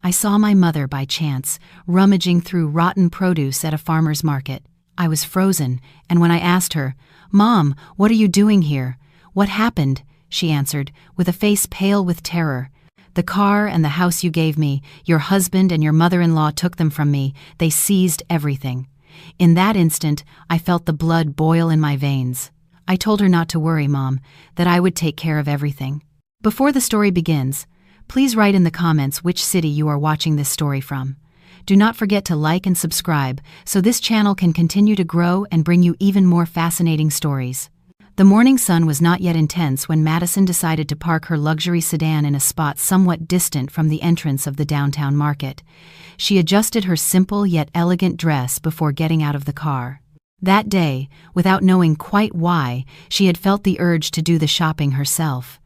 I saw my mother by chance, rummaging through rotten produce at a farmer's market. I was frozen, and when I asked her, "Mom, what are you doing here? What happened?" she answered, with a face pale with terror. "The car and the house you gave me, your husband and your mother-in-law took them from me. They seized everything." In that instant, I felt the blood boil in my veins. I told her not to worry, Mom, that I would take care of everything. Before the story begins, please write in the comments which city you are watching this story from. Do not forget to like and subscribe so this channel can continue to grow and bring you even more fascinating stories. The morning sun was not yet intense when Madison decided to park her luxury sedan in a spot somewhat distant from the entrance of the downtown market. She adjusted her simple yet elegant dress before getting out of the car. That day, without knowing quite why, she had felt the urge to do the shopping herself.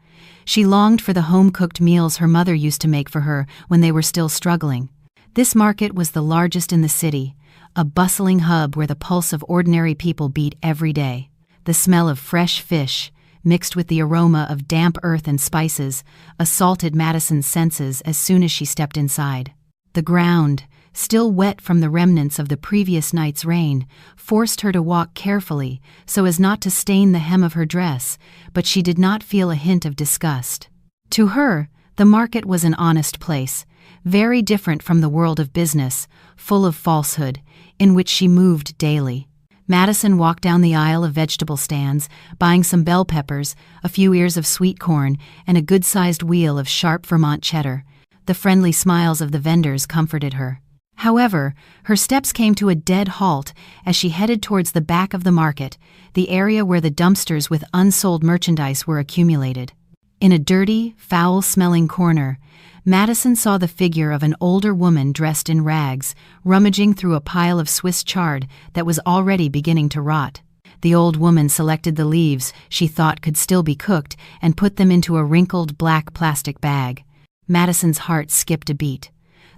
She longed for the home-cooked meals her mother used to make for her when they were still struggling. This market was the largest in the city, a bustling hub where the pulse of ordinary people beat every day. The smell of fresh fish, mixed with the aroma of damp earth and spices, assaulted Madison's senses as soon as she stepped inside. The ground, still wet from the remnants of the previous night's rain, forced her to walk carefully so as not to stain the hem of her dress, but she did not feel a hint of disgust. To her, the market was an honest place, very different from the world of business, full of falsehood, in which she moved daily. Madison walked down the aisle of vegetable stands, buying some bell peppers, a few ears of sweet corn, and a good-sized wheel of sharp Vermont cheddar. The friendly smiles of the vendors comforted her. However, her steps came to a dead halt as she headed towards the back of the market, the area where the dumpsters with unsold merchandise were accumulated. In a dirty, foul-smelling corner, Madison saw the figure of an older woman dressed in rags, rummaging through a pile of Swiss chard that was already beginning to rot. The old woman selected the leaves she thought could still be cooked and put them into a wrinkled black plastic bag. Madison's heart skipped a beat.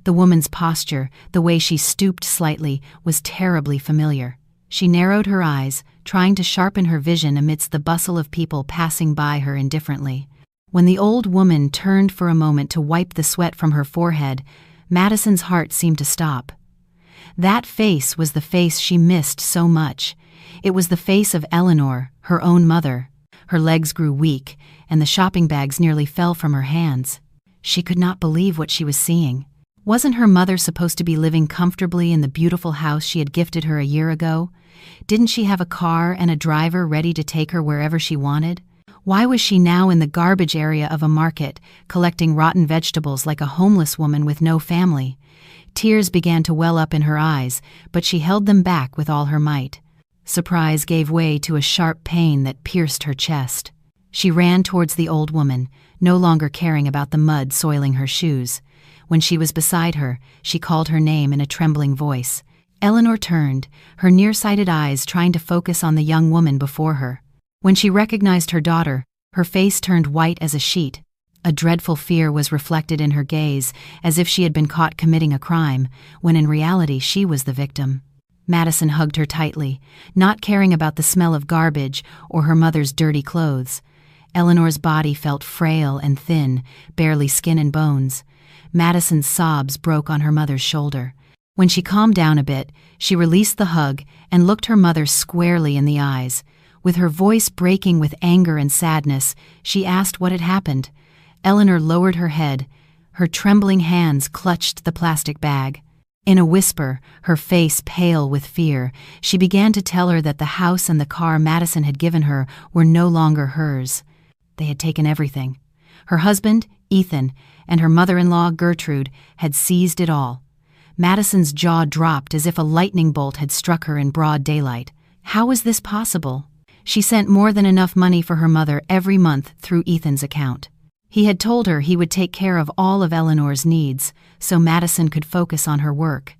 The woman's posture, the way she stooped slightly, was terribly familiar. She narrowed her eyes, trying to sharpen her vision amidst the bustle of people passing by her indifferently. When the old woman turned for a moment to wipe the sweat from her forehead, Madison's heart seemed to stop. That face was the face she missed so much. It was the face of Eleanor, her own mother. Her legs grew weak, and the shopping bags nearly fell from her hands. She could not believe what she was seeing. Wasn't her mother supposed to be living comfortably in the beautiful house she had gifted her a year ago? Didn't she have a car and a driver ready to take her wherever she wanted? Why was she now in the garbage area of a market, collecting rotten vegetables like a homeless woman with no family? Tears began to well up in her eyes, but she held them back with all her might. Surprise gave way to a sharp pain that pierced her chest. She ran towards the old woman, no longer caring about the mud soiling her shoes. When she was beside her, she called her name in a trembling voice. Eleanor turned, her nearsighted eyes trying to focus on the young woman before her. When she recognized her daughter, her face turned white as a sheet. A dreadful fear was reflected in her gaze, as if she had been caught committing a crime, when in reality she was the victim. Madison hugged her tightly, not caring about the smell of garbage or her mother's dirty clothes. Eleanor's body felt frail and thin, barely skin and bones. Madison's sobs broke on her mother's shoulder. When she calmed down a bit, she released the hug and looked her mother squarely in the eyes. With her voice breaking with anger and sadness, she asked what had happened. Eleanor lowered her head. Her trembling hands clutched the plastic bag. In a whisper, her face pale with fear, she began to tell her that the house and the car Madison had given her were no longer hers. They had taken everything. Her husband, Ethan, and her mother-in-law, Gertrude, had seized it all. Madison's jaw dropped as if a lightning bolt had struck her in broad daylight. How was this possible? She sent more than enough money for her mother every month through Ethan's account. He had told her he would take care of all of Eleanor's needs, so Madison could focus on her work.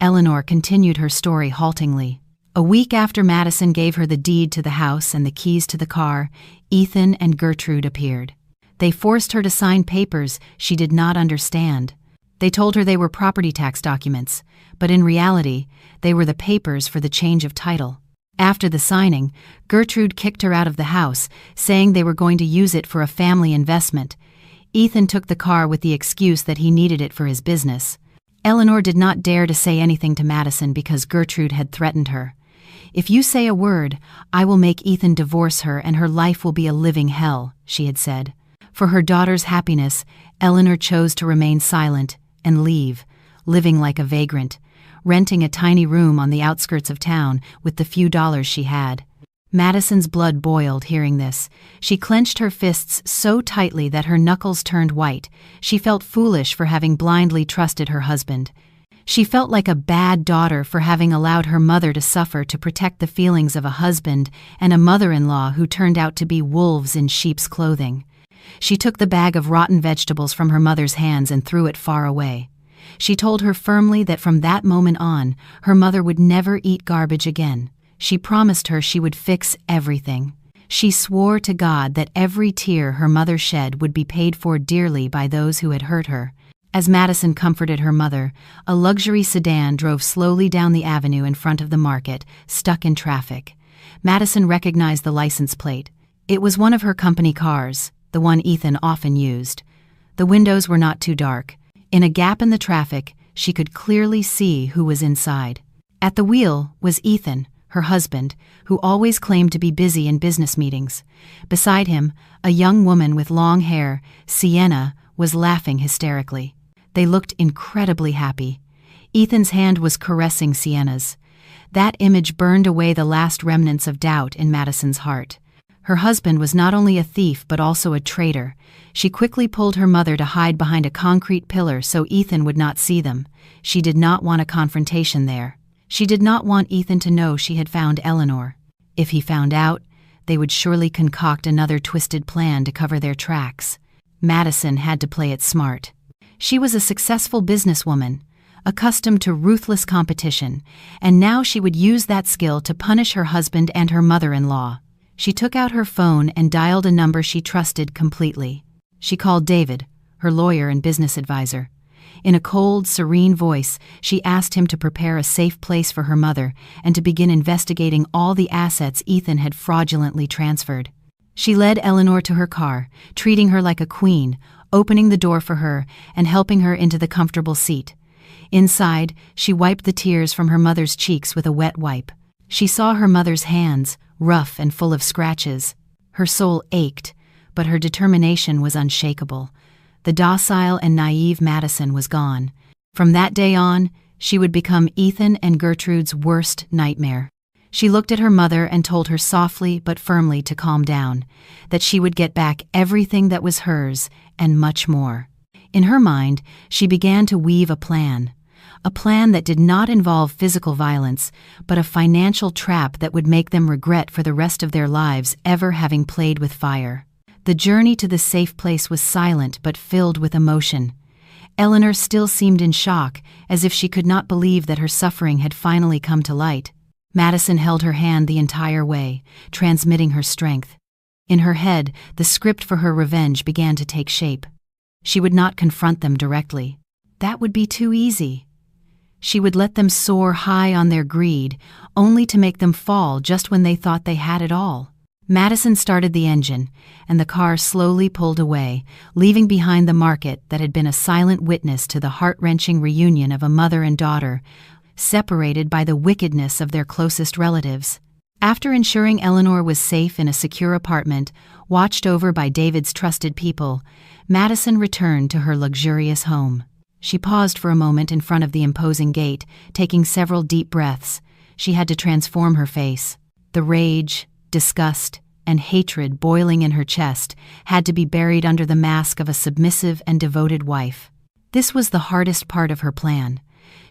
Eleanor continued her story haltingly. A week after Madison gave her the deed to the house and the keys to the car, Ethan and Gertrude appeared. They forced her to sign papers she did not understand. They told her they were property tax documents, but in reality, they were the papers for the change of title. After the signing, Gertrude kicked her out of the house, saying they were going to use it for a family investment. Ethan took the car with the excuse that he needed it for his business. Eleanor did not dare to say anything to Madison because Gertrude had threatened her. "If you say a word, I will make Ethan divorce her and her life will be a living hell," she had said. For her daughter's happiness, Eleanor chose to remain silent and leave, living like a vagrant, renting a tiny room on the outskirts of town with the few dollars she had. Madison's blood boiled hearing this. She clenched her fists so tightly that her knuckles turned white. She felt foolish for having blindly trusted her husband. She felt like a bad daughter for having allowed her mother to suffer to protect the feelings of a husband and a mother-in-law who turned out to be wolves in sheep's clothing. She took the bag of rotten vegetables from her mother's hands and threw it far away. She told her firmly that from that moment on, her mother would never eat garbage again. She promised her she would fix everything. She swore to God that every tear her mother shed would be paid for dearly by those who had hurt her. As Madison comforted her mother, a luxury sedan drove slowly down the avenue in front of the market, stuck in traffic. Madison recognized the license plate. It was one of her company cars, the one Ethan often used. The windows were not too dark. In a gap in the traffic, she could clearly see who was inside. At the wheel was Ethan, her husband, who always claimed to be busy in business meetings. Beside him, a young woman with long hair, Sienna, was laughing hysterically. They looked incredibly happy. Ethan's hand was caressing Sienna's. That image burned away the last remnants of doubt in Madison's heart. Her husband was not only a thief but also a traitor. She quickly pulled her mother to hide behind a concrete pillar so Ethan would not see them. She did not want a confrontation there. She did not want Ethan to know she had found Eleanor. If he found out, they would surely concoct another twisted plan to cover their tracks. Madison had to play it smart. She was a successful businesswoman, accustomed to ruthless competition, and now she would use that skill to punish her husband and her mother-in-law. She took out her phone and dialed a number she trusted completely. She called David, her lawyer and business advisor. In a cold, serene voice, she asked him to prepare a safe place for her mother and to begin investigating all the assets Ethan had fraudulently transferred. She led Eleanor to her car, treating her like a queen, opening the door for her and helping her into the comfortable seat. Inside, she wiped the tears from her mother's cheeks with a wet wipe. She saw her mother's hands, rough and full of scratches. Her soul ached, but her determination was unshakable. The docile and naive Madison was gone. From that day on, she would become Ethan and Gertrude's worst nightmare. She looked at her mother and told her softly but firmly to calm down, that she would get back everything that was hers and much more. In her mind, she began to weave a plan that did not involve physical violence, but a financial trap that would make them regret for the rest of their lives ever having played with fire. The journey to the safe place was silent but filled with emotion. Eleanor still seemed in shock, as if she could not believe that her suffering had finally come to light. Madison held her hand the entire way, transmitting her strength. In her head, the script for her revenge began to take shape. She would not confront them directly. That would be too easy. She would let them soar high on their greed, only to make them fall just when they thought they had it all. Madison started the engine, and the car slowly pulled away, leaving behind the market that had been a silent witness to the heart-wrenching reunion of a mother and daughter, separated by the wickedness of their closest relatives. After ensuring Eleanor was safe in a secure apartment, watched over by David's trusted people, Madison returned to her luxurious home. She paused for a moment in front of the imposing gate, taking several deep breaths. She had to transform her face. The rage, disgust, and hatred boiling in her chest had to be buried under the mask of a submissive and devoted wife. This was the hardest part of her plan.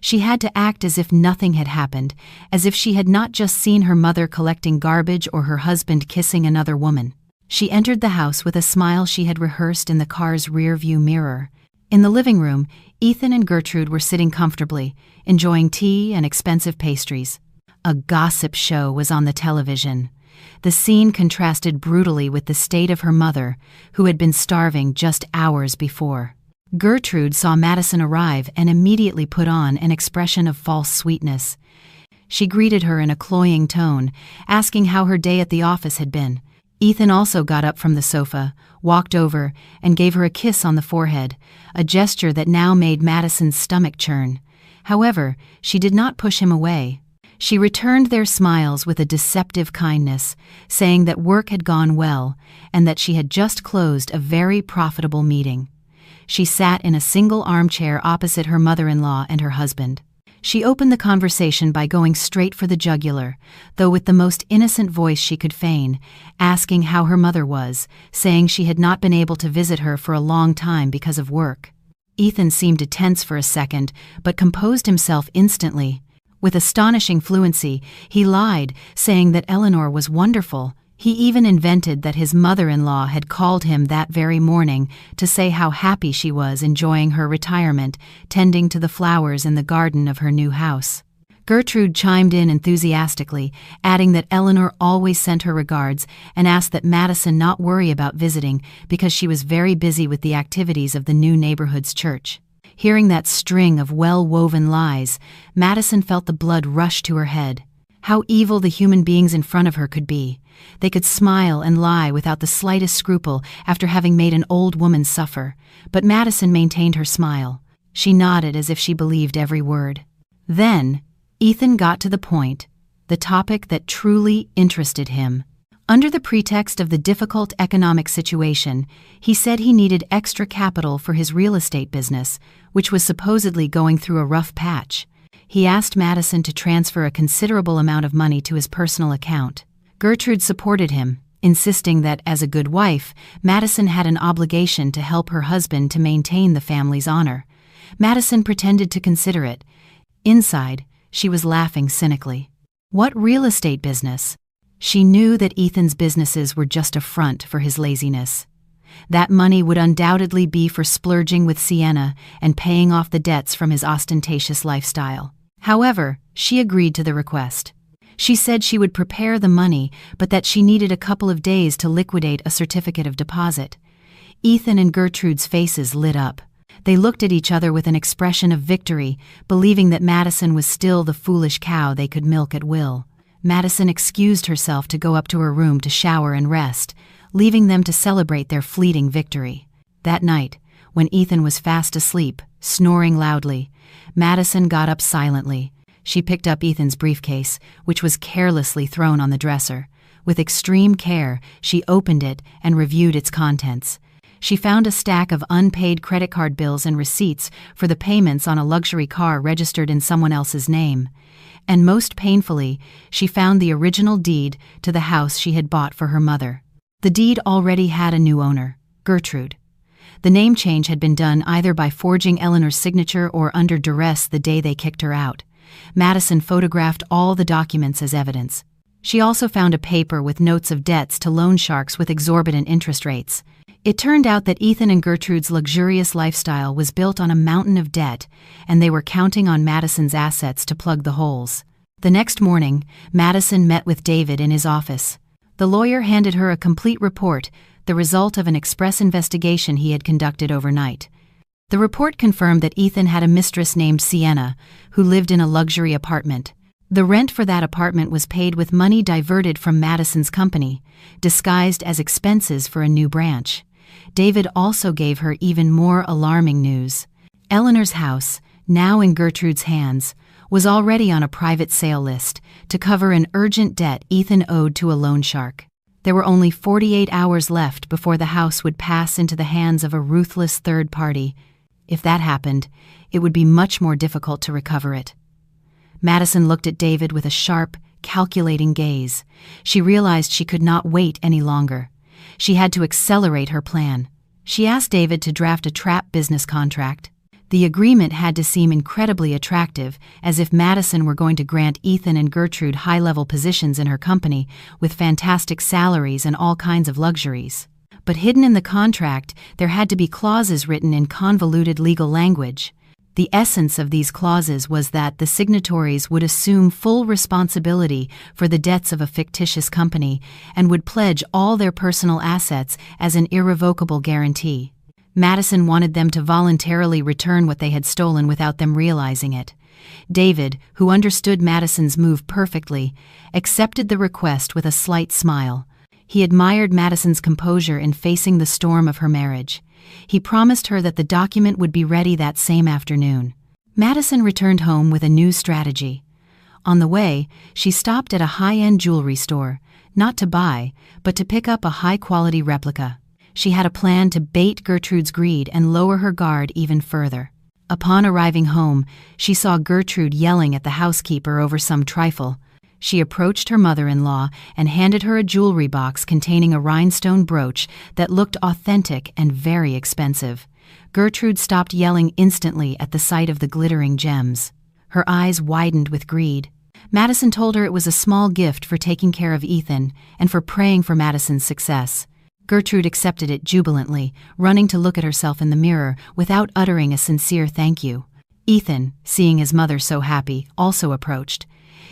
She had to act as if nothing had happened, as if she had not just seen her mother collecting garbage or her husband kissing another woman. She entered the house with a smile she had rehearsed in the car's rear-view mirror. In the living room, Ethan and Gertrude were sitting comfortably, enjoying tea and expensive pastries. A gossip show was on the television. The scene contrasted brutally with the state of her mother, who had been starving just hours before. Gertrude saw Madison arrive and immediately put on an expression of false sweetness. She greeted her in a cloying tone, asking how her day at the office had been. Ethan also got up from the sofa, walked over, and gave her a kiss on the forehead, a gesture that now made Madison's stomach churn. However, she did not push him away. She returned their smiles with a deceptive kindness, saying that work had gone well and that she had just closed a very profitable meeting. She sat in a single armchair opposite her mother-in-law and her husband. She opened the conversation by going straight for the jugular, though with the most innocent voice she could feign, asking how her mother was, saying she had not been able to visit her for a long time because of work. Ethan seemed to tense for a second, but composed himself instantly. With astonishing fluency, he lied, saying that Eleanor was wonderful. He even invented that his mother-in-law had called him that very morning to say how happy she was enjoying her retirement, tending to the flowers in the garden of her new house. Gertrude chimed in enthusiastically, adding that Eleanor always sent her regards and asked that Madison not worry about visiting because she was very busy with the activities of the new neighborhood's church. Hearing that string of well-woven lies, Madison felt the blood rush to her head. How evil the human beings in front of her could be. They could smile and lie without the slightest scruple after having made an old woman suffer, but Madison maintained her smile. She nodded as if she believed every word. Then, Ethan got to the point, the topic that truly interested him. Under the pretext of the difficult economic situation, he said he needed extra capital for his real estate business, which was supposedly going through a rough patch. He asked Madison to transfer a considerable amount of money to his personal account. Gertrude supported him, insisting that, as a good wife, Madison had an obligation to help her husband to maintain the family's honor. Madison pretended to consider it. Inside, she was laughing cynically. What real estate business? She knew that Ethan's businesses were just a front for his laziness. That money would undoubtedly be for splurging with Sienna and paying off the debts from his ostentatious lifestyle. However, she agreed to the request. She said she would prepare the money, but that she needed a couple of days to liquidate a certificate of deposit. Ethan and Gertrude's faces lit up. They looked at each other with an expression of victory, believing that Madison was still the foolish cow they could milk at will. Madison excused herself to go up to her room to shower and rest, leaving them to celebrate their fleeting victory. That night, when Ethan was fast asleep, snoring loudly, Madison got up silently. She picked up Ethan's briefcase, which was carelessly thrown on the dresser. With extreme care, she opened it and reviewed its contents. She found a stack of unpaid credit card bills and receipts for the payments on a luxury car registered in someone else's name. And most painfully, she found the original deed to the house she had bought for her mother. The deed already had a new owner, Gertrude. The name change had been done either by forging Eleanor's signature or under duress the day they kicked her out. Madison photographed all the documents as evidence. She also found a paper with notes of debts to loan sharks with exorbitant interest rates. It turned out that Ethan and Gertrude's luxurious lifestyle was built on a mountain of debt, and they were counting on Madison's assets to plug the holes. The next morning, Madison met with David in his office. The lawyer handed her a complete report, the result of an express investigation he had conducted overnight. The report confirmed that Ethan had a mistress named Sienna, who lived in a luxury apartment. The rent for that apartment was paid with money diverted from Madison's company, disguised as expenses for a new branch. David also gave her even more alarming news. Eleanor's house, now in Gertrude's hands, was already on a private sale list to cover an urgent debt Ethan owed to a loan shark. There were only 48 hours left before the house would pass into the hands of a ruthless third party. If that happened, it would be much more difficult to recover it. Madison looked at David with a sharp, calculating gaze. She realized she could not wait any longer. She had to accelerate her plan. She asked David to draft a trap business contract. The agreement had to seem incredibly attractive, as if Madison were going to grant Ethan and Gertrude high-level positions in her company with fantastic salaries and all kinds of luxuries. But hidden in the contract, there had to be clauses written in convoluted legal language. The essence of these clauses was that the signatories would assume full responsibility for the debts of a fictitious company and would pledge all their personal assets as an irrevocable guarantee. Madison wanted them to voluntarily return what they had stolen without them realizing it. David, who understood Madison's move perfectly, accepted the request with a slight smile. He admired Madison's composure in facing the storm of her marriage. He promised her that the document would be ready that same afternoon. Madison returned home with a new strategy. On the way, she stopped at a high-end jewelry store, not to buy, but to pick up a high-quality replica. She had a plan to bait Gertrude's greed and lower her guard even further. Upon arriving home, she saw Gertrude yelling at the housekeeper over some trifle. She approached her mother-in-law and handed her a jewelry box containing a rhinestone brooch that looked authentic and very expensive. Gertrude stopped yelling instantly at the sight of the glittering gems. Her eyes widened with greed. Madison told her it was a small gift for taking care of Ethan and for praying for Madison's success. Gertrude accepted it jubilantly, running to look at herself in the mirror without uttering a sincere thank you. Ethan, seeing his mother so happy, also approached.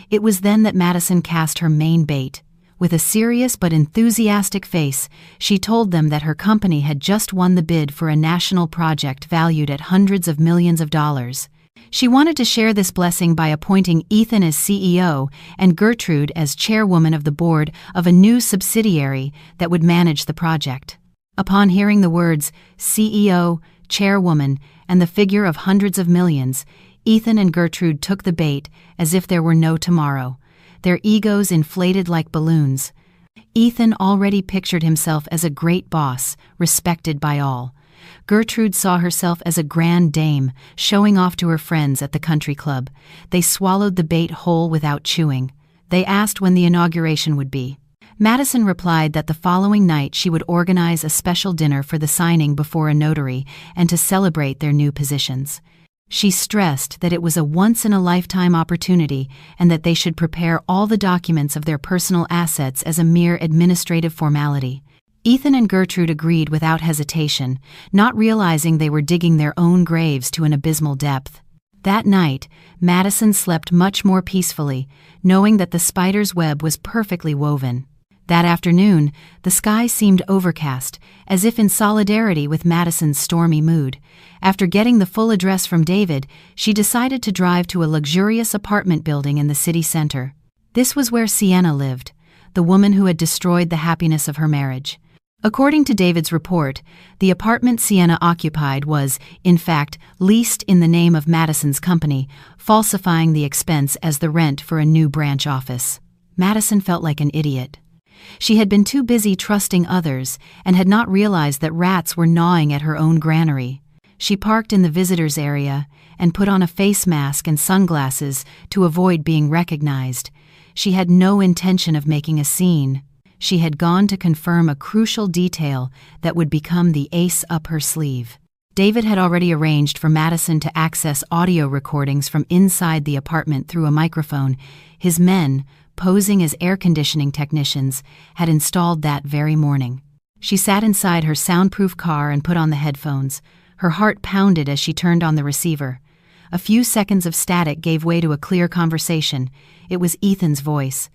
It was then that Madison cast her main bait. With a serious but enthusiastic face, she told them that her company had just won the bid for a national project valued at hundreds of millions of dollars. She wanted to share this blessing by appointing Ethan as CEO and Gertrude as chairwoman of the board of a new subsidiary that would manage the project. Upon hearing the words CEO, chairwoman, and the figure of hundreds of millions, Ethan and Gertrude took the bait as if there were no tomorrow, their egos inflated like balloons. Ethan already pictured himself as a great boss, respected by all. Gertrude saw herself as a grand dame, showing off to her friends at the country club. They swallowed the bait whole without chewing. They asked when the inauguration would be. Madison replied that the following night she would organize a special dinner for the signing before a notary and to celebrate their new positions. She stressed that it was a once-in-a-lifetime opportunity and that they should prepare all the documents of their personal assets as a mere administrative formality. Ethan and Gertrude agreed without hesitation, not realizing they were digging their own graves to an abysmal depth. That night, Madison slept much more peacefully, knowing that the spider's web was perfectly woven. That afternoon, the sky seemed overcast, as if in solidarity with Madison's stormy mood. After getting the full address from David, she decided to drive to a luxurious apartment building in the city center. This was where Sienna lived, the woman who had destroyed the happiness of her marriage. According to David's report, the apartment Sienna occupied was, in fact, leased in the name of Madison's company, falsifying the expense as the rent for a new branch office. Madison felt like an idiot. She had been too busy trusting others and had not realized that rats were gnawing at her own granary. She parked in the visitors area and put on a face mask and sunglasses to avoid being recognized. She had no intention of making a scene. She had gone to confirm a crucial detail that would become the ace up her sleeve. David had already arranged for Madison to access audio recordings from inside the apartment through a microphone. His men, posing as air conditioning technicians, had installed that very morning. She sat inside her soundproof car and put on the headphones. Her heart pounded as she turned on the receiver. A few seconds of static gave way to a clear conversation. It was Ethan's voice.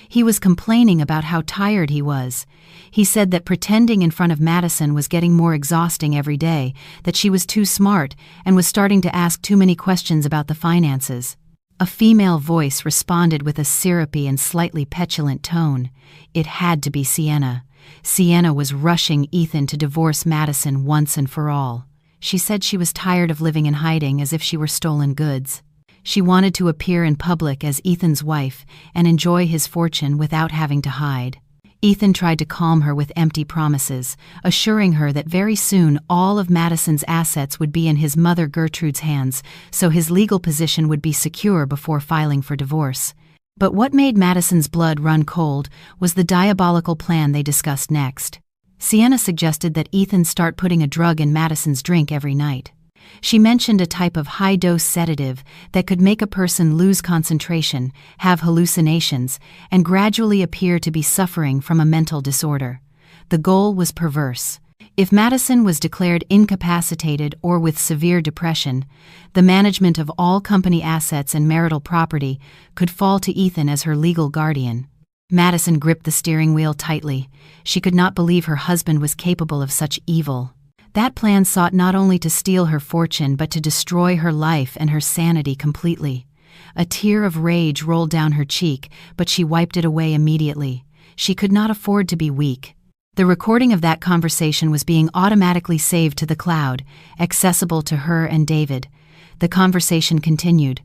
He was complaining about how tired he was. He said that pretending in front of Madison was getting more exhausting every day, that she was too smart and was starting to ask too many questions about the finances. A female voice responded with a syrupy and slightly petulant tone. It had to be Sienna. Sienna was rushing Ethan to divorce Madison once and for all. She said she was tired of living in hiding as if she were stolen goods. She wanted to appear in public as Ethan's wife and enjoy his fortune without having to hide. Ethan tried to calm her with empty promises, assuring her that very soon all of Madison's assets would be in his mother Gertrude's hands, so his legal position would be secure before filing for divorce. But what made Madison's blood run cold was the diabolical plan they discussed next. Sienna suggested that Ethan start putting a drug in Madison's drink every night. She mentioned a type of high-dose sedative that could make a person lose concentration, have hallucinations, and gradually appear to be suffering from a mental disorder. The goal was perverse. If Madison was declared incapacitated or with severe depression, the management of all company assets and marital property could fall to Ethan as her legal guardian. Madison gripped the steering wheel tightly. She could not believe her husband was capable of such evil. That plan sought not only to steal her fortune but to destroy her life and her sanity completely. A tear of rage rolled down her cheek, but she wiped it away immediately. She could not afford to be weak. The recording of that conversation was being automatically saved to the cloud, accessible to her and David. The conversation continued.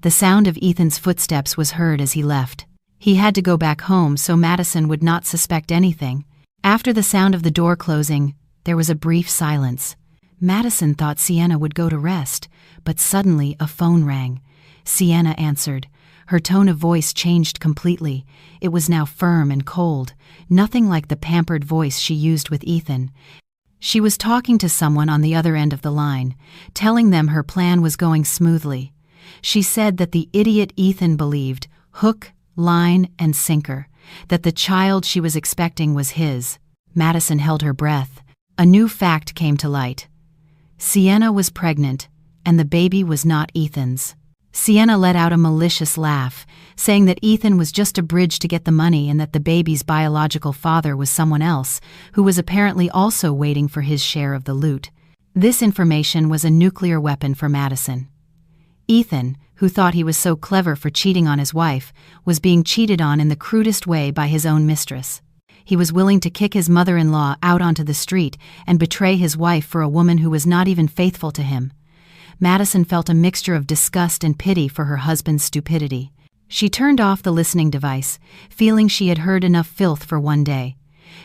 The sound of Ethan's footsteps was heard as he left. He had to go back home so Madison would not suspect anything. After the sound of the door closing, there was a brief silence. Madison thought Sienna would go to rest, but suddenly a phone rang. Sienna answered. Her tone of voice changed completely. It was now firm and cold, nothing like the pampered voice she used with Ethan. She was talking to someone on the other end of the line, telling them her plan was going smoothly. She said that the idiot Ethan believed, hook, line, and sinker, that the child she was expecting was his. Madison held her breath. A new fact came to light. Sienna was pregnant, and the baby was not Ethan's. Sienna let out a malicious laugh, saying that Ethan was just a bridge to get the money and that the baby's biological father was someone else, who was apparently also waiting for his share of the loot. This information was a nuclear weapon for Madison. Ethan, who thought he was so clever for cheating on his wife, was being cheated on in the crudest way by his own mistress. He was willing to kick his mother-in-law out onto the street and betray his wife for a woman who was not even faithful to him. Madison felt a mixture of disgust and pity for her husband's stupidity. She turned off the listening device, feeling she had heard enough filth for one day.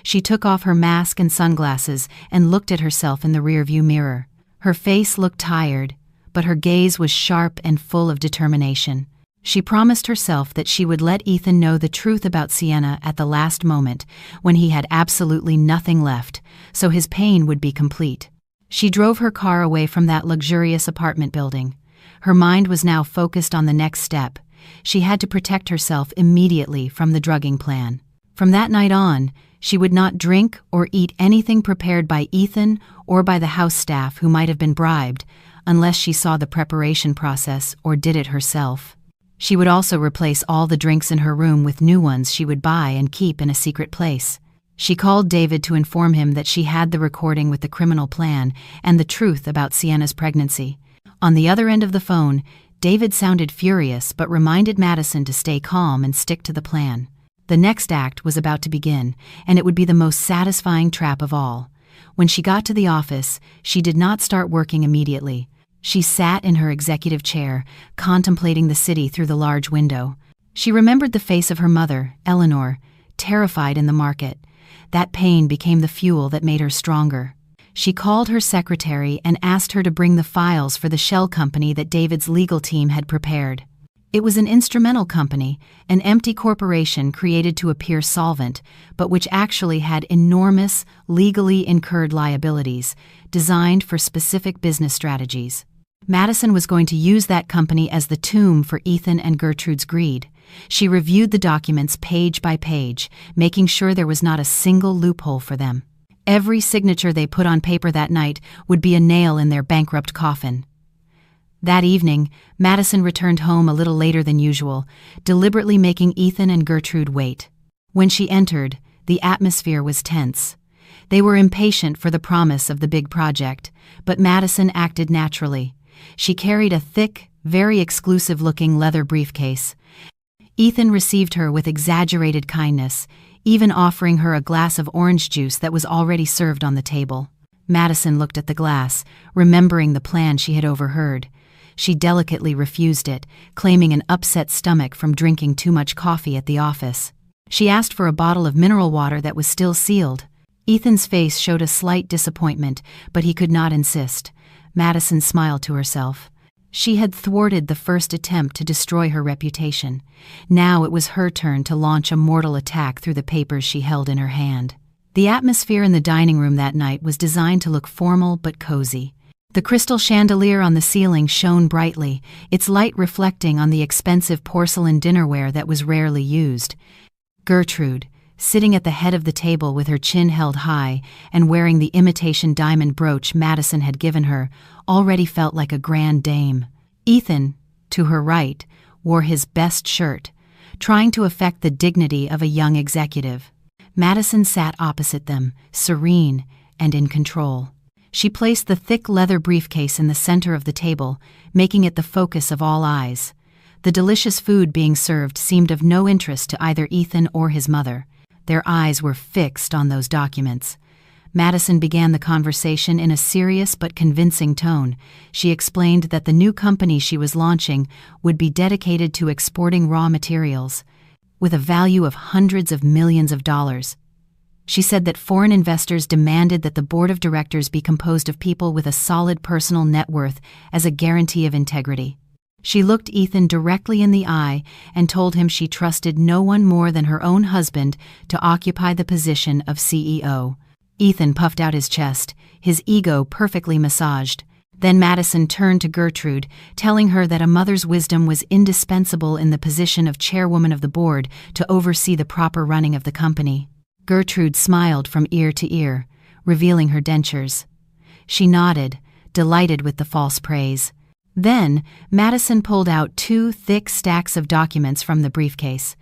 She took off her mask and sunglasses and looked at herself in the rearview mirror. Her face looked tired, but her gaze was sharp and full of determination. She promised herself that she would let Ethan know the truth about Sienna at the last moment, when he had absolutely nothing left, so his pain would be complete. She drove her car away from that luxurious apartment building. Her mind was now focused on the next step. She had to protect herself immediately from the drugging plan. From that night on, she would not drink or eat anything prepared by Ethan or by the house staff who might have been bribed, unless she saw the preparation process or did it herself. She would also replace all the drinks in her room with new ones she would buy and keep in a secret place. She called David to inform him that she had the recording with the criminal plan and the truth about Sienna's pregnancy. On the other end of the phone, David sounded furious but reminded Madison to stay calm and stick to the plan. The next act was about to begin, and it would be the most satisfying trap of all. When she got to the office, she did not start working immediately. She sat in her executive chair, contemplating the city through the large window. She remembered the face of her mother, Eleanor, terrified in the market. That pain became the fuel that made her stronger. She called her secretary and asked her to bring the files for the shell company that David's legal team had prepared. It was an instrumental company, an empty corporation created to appear solvent, but which actually had enormous, legally incurred liabilities, designed for specific business strategies. Madison was going to use that company as the tomb for Ethan and Gertrude's greed. She reviewed the documents page by page, making sure there was not a single loophole for them. Every signature they put on paper that night would be a nail in their bankrupt coffin. That evening, Madison returned home a little later than usual, deliberately making Ethan and Gertrude wait. When she entered, the atmosphere was tense. They were impatient for the promise of the big project, but Madison acted naturally. She carried a thick, very exclusive-looking leather briefcase. Ethan received her with exaggerated kindness, even offering her a glass of orange juice that was already served on the table. Madison looked at the glass, remembering the plan she had overheard. She delicately refused it, claiming an upset stomach from drinking too much coffee at the office. She asked for a bottle of mineral water that was still sealed. Ethan's face showed a slight disappointment, but he could not insist. Madison smiled to herself. She had thwarted the first attempt to destroy her reputation. Now it was her turn to launch a mortal attack through the papers she held in her hand. The atmosphere in the dining room that night was designed to look formal but cozy. The crystal chandelier on the ceiling shone brightly, its light reflecting on the expensive porcelain dinnerware that was rarely used. Gertrude, sitting at the head of the table with her chin held high and wearing the imitation diamond brooch Madison had given her, already felt like a grand dame. Ethan, to her right, wore his best shirt, trying to affect the dignity of a young executive. Madison sat opposite them, serene and in control. She placed the thick leather briefcase in the center of the table, making it the focus of all eyes. The delicious food being served seemed of no interest to either Ethan or his mother. Their eyes were fixed on those documents. Madison began the conversation in a serious but convincing tone. She explained that the new company she was launching would be dedicated to exporting raw materials, with a value of hundreds of millions of dollars. She said that foreign investors demanded that the board of directors be composed of people with a solid personal net worth as a guarantee of integrity. She looked Ethan directly in the eye and told him she trusted no one more than her own husband to occupy the position of CEO. Ethan puffed out his chest, his ego perfectly massaged. Then Madison turned to Gertrude, telling her that a mother's wisdom was indispensable in the position of chairwoman of the board to oversee the proper running of the company. Gertrude smiled from ear to ear, revealing her dentures. She nodded, delighted with the false praise. Then, Madison pulled out 2 thick stacks of documents from the briefcase.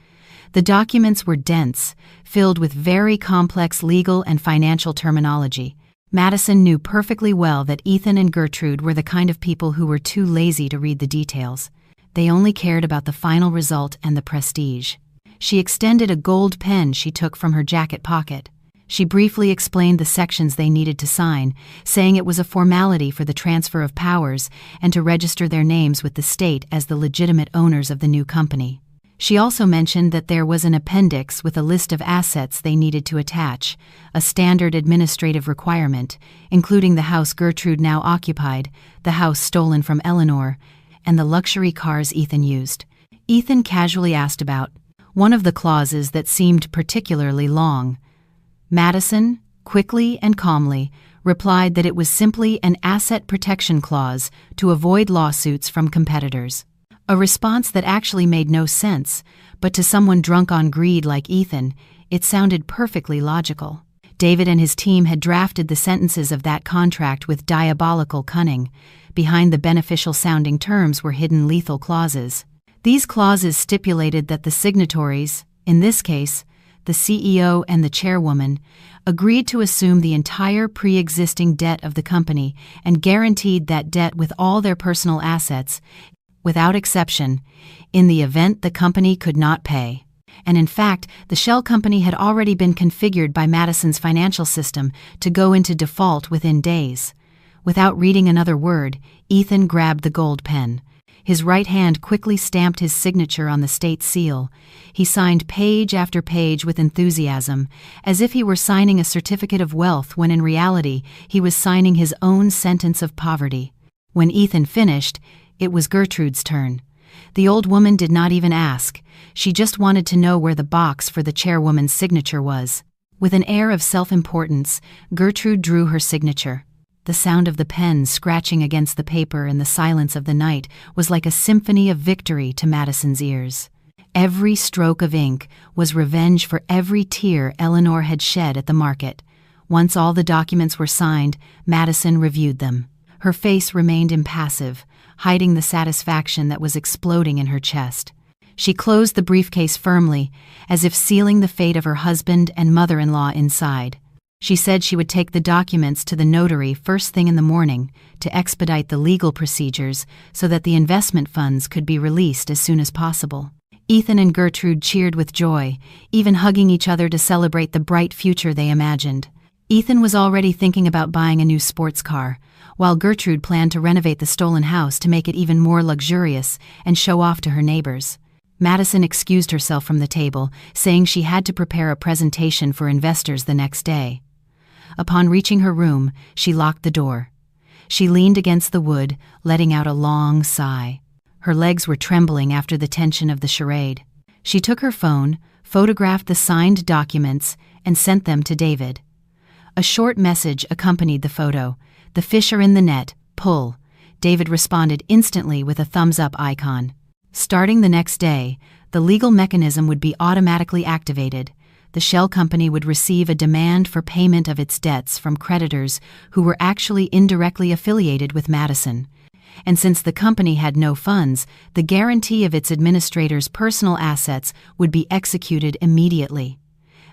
The documents were dense, filled with very complex legal and financial terminology. Madison knew perfectly well that Ethan and Gertrude were the kind of people who were too lazy to read the details. They only cared about the final result and the prestige. She extended a gold pen she took from her jacket pocket. She briefly explained the sections they needed to sign, saying it was a formality for the transfer of powers and to register their names with the state as the legitimate owners of the new company. She also mentioned that there was an appendix with a list of assets they needed to attach, a standard administrative requirement, including the house Gertrude now occupied, the house stolen from Eleanor, and the luxury cars Ethan used. Ethan casually asked about one of the clauses that seemed particularly long. Madison, quickly and calmly, replied that it was simply an asset protection clause to avoid lawsuits from competitors. A response that actually made no sense, but to someone drunk on greed like Ethan, it sounded perfectly logical. David and his team had drafted the sentences of that contract with diabolical cunning. Behind the beneficial-sounding terms were hidden lethal clauses. These clauses stipulated that the signatories, in this case, the CEO and the chairwoman, agreed to assume the entire pre-existing debt of the company and guaranteed that debt with all their personal assets, without exception, in the event the company could not pay. And in fact, the shell company had already been configured by Madison's financial system to go into default within days. Without reading another word, Ethan grabbed the gold pen. His right hand quickly stamped his signature on the state seal. He signed page after page with enthusiasm, as if he were signing a certificate of wealth when in reality he was signing his own sentence of poverty. When Ethan finished, it was Gertrude's turn. The old woman did not even ask. She just wanted to know where the box for the chairwoman's signature was. With an air of self-importance, Gertrude drew her signature. The sound of the pen scratching against the paper in the silence of the night was like a symphony of victory to Madison's ears. Every stroke of ink was revenge for every tear Eleanor had shed at the market. Once all the documents were signed, Madison reviewed them. Her face remained impassive, hiding the satisfaction that was exploding in her chest. She closed the briefcase firmly, as if sealing the fate of her husband and mother-in-law inside. She said she would take the documents to the notary first thing in the morning to expedite the legal procedures so that the investment funds could be released as soon as possible. Ethan and Gertrude cheered with joy, even hugging each other to celebrate the bright future they imagined. Ethan was already thinking about buying a new sports car, while Gertrude planned to renovate the stolen house to make it even more luxurious and show off to her neighbors. Madison excused herself from the table, saying she had to prepare a presentation for investors the next day. Upon reaching her room, she locked the door. She leaned against the wood, letting out a long sigh. Her legs were trembling after the tension of the charade. She took her phone, photographed the signed documents, and sent them to David. A short message accompanied the photo. "The fish are in the net, pull." David responded instantly with a thumbs-up icon. Starting the next day, the legal mechanism would be automatically activated. The shell company would receive a demand for payment of its debts from creditors who were actually indirectly affiliated with Madison. And since the company had no funds, the guarantee of its administrator's personal assets would be executed immediately.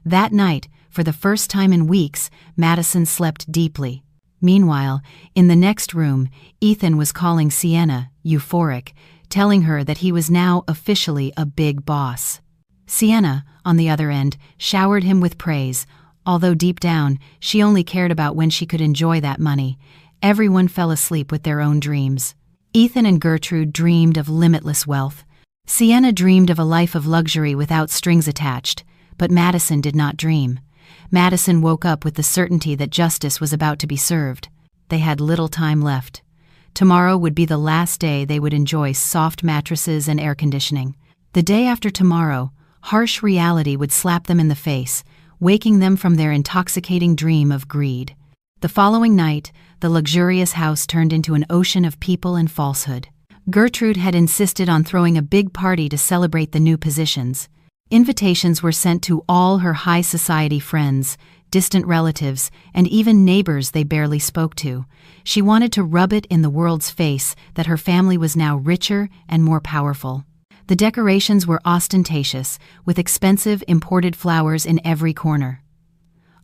That night, for the first time in weeks, Madison slept deeply. Meanwhile, in the next room, Ethan was calling Sienna, euphoric, telling her that he was now officially a big boss. Sienna, on the other end, showered him with praise, although deep down, she only cared about when she could enjoy that money. Everyone fell asleep with their own dreams. Ethan and Gertrude dreamed of limitless wealth. Sienna dreamed of a life of luxury without strings attached, but Madison did not dream. Madison woke up with the certainty that justice was about to be served. They had little time left. Tomorrow would be the last day they would enjoy soft mattresses and air conditioning. The day after tomorrow, harsh reality would slap them in the face, waking them from their intoxicating dream of greed. The following night, the luxurious house turned into an ocean of people and falsehood. Gertrude had insisted on throwing a big party to celebrate the new positions. Invitations were sent to all her high society friends, distant relatives, and even neighbors they barely spoke to. She wanted to rub it in the world's face that her family was now richer and more powerful. The decorations were ostentatious, with expensive imported flowers in every corner.